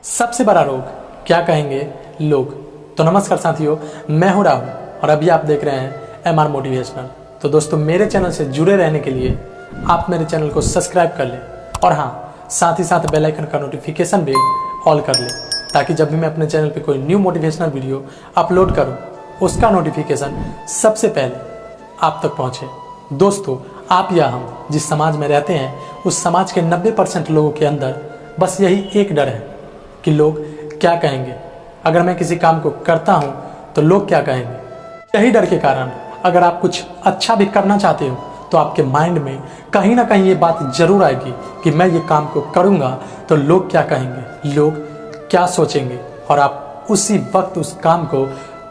सबसे बड़ा रोग क्या कहेंगे लोग। तो नमस्कार साथियों, मैं हूं राहुल और अभी आप देख रहे हैं MR मोटिवेशनल। तो दोस्तों, मेरे चैनल से जुड़े रहने के लिए आप मेरे चैनल को सब्सक्राइब कर लें और हाँ, साथ ही साथ बेल आइकन का नोटिफिकेशन बेल ऑल कर लें, ताकि जब भी मैं अपने चैनल पे कोई न्यू मोटिवेशनल वीडियो अपलोड करूँ उसका नोटिफिकेशन सबसे पहले आप तक पहुँचे। दोस्तों, आप या हम जिस समाज में रहते हैं उस समाज के 90% लोगों के अंदर बस यही एक डर है कि लोग क्या कहेंगे। अगर मैं किसी काम को करता हूं तो लोग क्या कहेंगे। यही डर के कारण अगर आप कुछ अच्छा भी करना चाहते हो तो आपके माइंड में कहीं ना कहीं ये बात जरूर आएगी कि मैं ये काम को करूंगा तो लोग क्या कहेंगे, लोग क्या सोचेंगे, और आप उसी वक्त उस काम को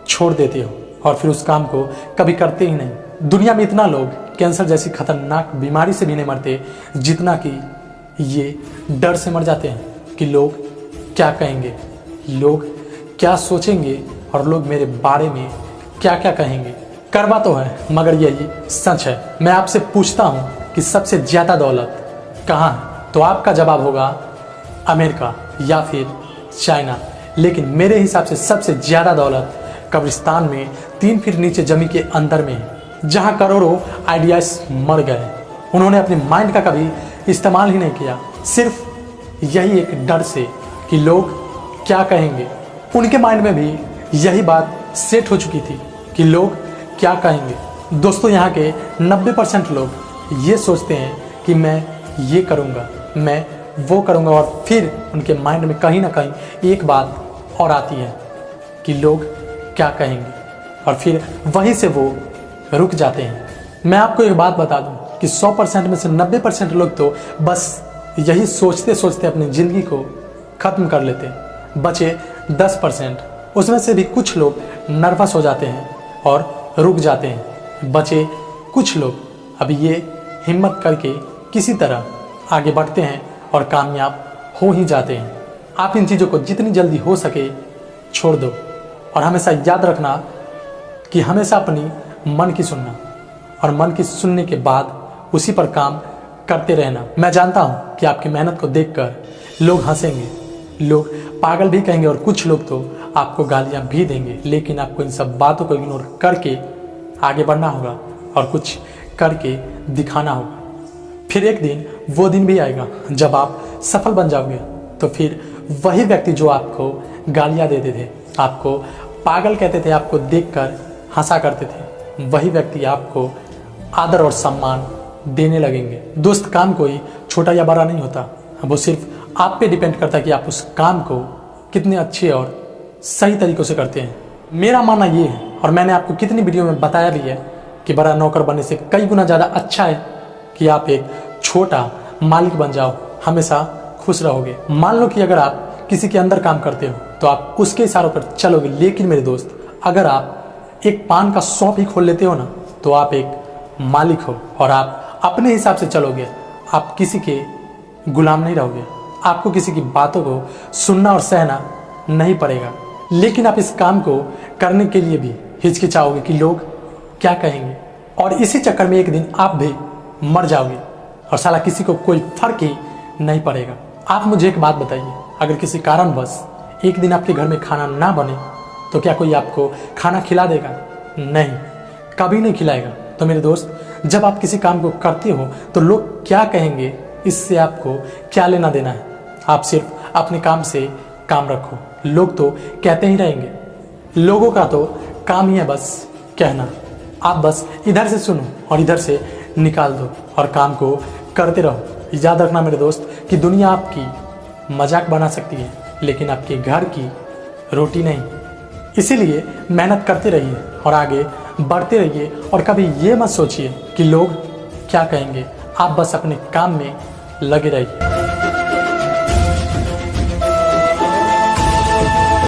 छोड़ देते हो और फिर उस काम को कभी करते ही नहीं। दुनिया में इतना लोग कैंसर जैसी खतरनाक बीमारी से भी नहीं मरते जितना कि ये डर से मर जाते हैं कि लोग क्या कहेंगे, लोग क्या सोचेंगे और लोग मेरे बारे में क्या क्या कहेंगे। करवा तो है मगर यही सच है। मैं आपसे पूछता हूँ कि सबसे ज़्यादा दौलत कहाँ है, तो आपका जवाब होगा अमेरिका या फिर चाइना। लेकिन मेरे हिसाब से सबसे ज़्यादा दौलत कब्रिस्तान में 3 फीट नीचे जमीन के अंदर में है, जहाँ करोड़ों आइडियाज मर गए। उन्होंने अपने माइंड का कभी इस्तेमाल ही नहीं किया, सिर्फ यही एक डर से कि लोग क्या कहेंगे। उनके माइंड में भी यही बात सेट हो चुकी थी कि लोग क्या कहेंगे। दोस्तों, यहाँ के 90% लोग ये सोचते हैं कि मैं ये करूँगा, मैं वो करूँगा, और फिर उनके माइंड में कहीं ना कहीं एक बात और आती है कि लोग क्या कहेंगे, और फिर वहीं से वो रुक जाते हैं। मैं आपको एक बात बता दूं कि 100% में से 90% लोग तो बस यही सोचते सोचते अपनी ज़िंदगी को ख़त्म कर लेते हैं। बचे 10%, उसमें से भी कुछ लोग नर्वस हो जाते हैं और रुक जाते हैं। बचे कुछ लोग अभी ये हिम्मत करके किसी तरह आगे बढ़ते हैं और कामयाब हो ही जाते हैं। आप इन चीज़ों को जितनी जल्दी हो सके छोड़ दो, और हमेशा याद रखना कि हमेशा अपनी मन की सुनना, और मन की सुनने के बाद उसी पर काम करते रहना। मैं जानता हूँ कि आपकी मेहनत को देखकर लोग हंसेंगे, लोग पागल भी कहेंगे, और कुछ लोग तो आपको गालियाँ भी देंगे, लेकिन आपको इन सब बातों को इग्नोर करके आगे बढ़ना होगा और कुछ करके दिखाना होगा। फिर एक दिन वो दिन भी आएगा जब आप सफल बन जाओगे, तो फिर वही व्यक्ति जो आपको गालियाँ देते थे, आपको पागल कहते थे, आपको देखकर हंसा करते थे, वही व्यक्ति आपको आदर और सम्मान देने लगेंगे। दोस्त, काम कोई छोटा या बड़ा नहीं होता, वो सिर्फ आप पे डिपेंड करता है कि आप उस काम को कितने अच्छे और सही तरीक़ों से करते हैं। मेरा मानना ये है, और मैंने आपको कितनी वीडियो में बताया भी है, कि बड़ा नौकर बनने से कई गुना ज़्यादा अच्छा है कि आप एक छोटा मालिक बन जाओ, हमेशा खुश रहोगे। मान लो कि अगर आप किसी के अंदर काम करते हो तो आप उसके इशारों पर चलोगे, लेकिन मेरे दोस्त, अगर आप एक पान का शॉप ही खोल लेते हो ना, तो आप एक मालिक हो और आप अपने हिसाब से चलोगे। आप किसी के गुलाम नहीं रहोगे, आपको किसी की बातों को सुनना और सहना नहीं पड़ेगा। लेकिन आप इस काम को करने के लिए भी हिचकिचाओगे कि लोग क्या कहेंगे, और इसी चक्कर में एक दिन आप भी मर जाओगे और साला किसी को कोई फर्क ही नहीं पड़ेगा। आप मुझे एक बात बताइए, अगर किसी कारणवश एक दिन आपके घर में खाना ना बने तो क्या कोई आपको खाना खिला देगा? नहीं, कभी नहीं खिलाएगा। तो मेरे दोस्त, जब आप किसी काम को करते हो तो लोग क्या कहेंगे इससे आपको क्या लेना देना है। आप सिर्फ अपने काम से काम रखो, लोग तो कहते ही रहेंगे। लोगों का तो काम ही है बस कहना। आप बस इधर से सुनो और इधर से निकाल दो और काम को करते रहो। याद रखना मेरे दोस्त कि दुनिया आपकी मजाक बना सकती है, लेकिन आपके घर की रोटी नहीं। इसीलिए मेहनत करते रहिए और आगे बढ़ते रहिए, और कभी ये मत सोचिए कि लोग क्या कहेंगे। आप बस अपने काम में लगे रहिए।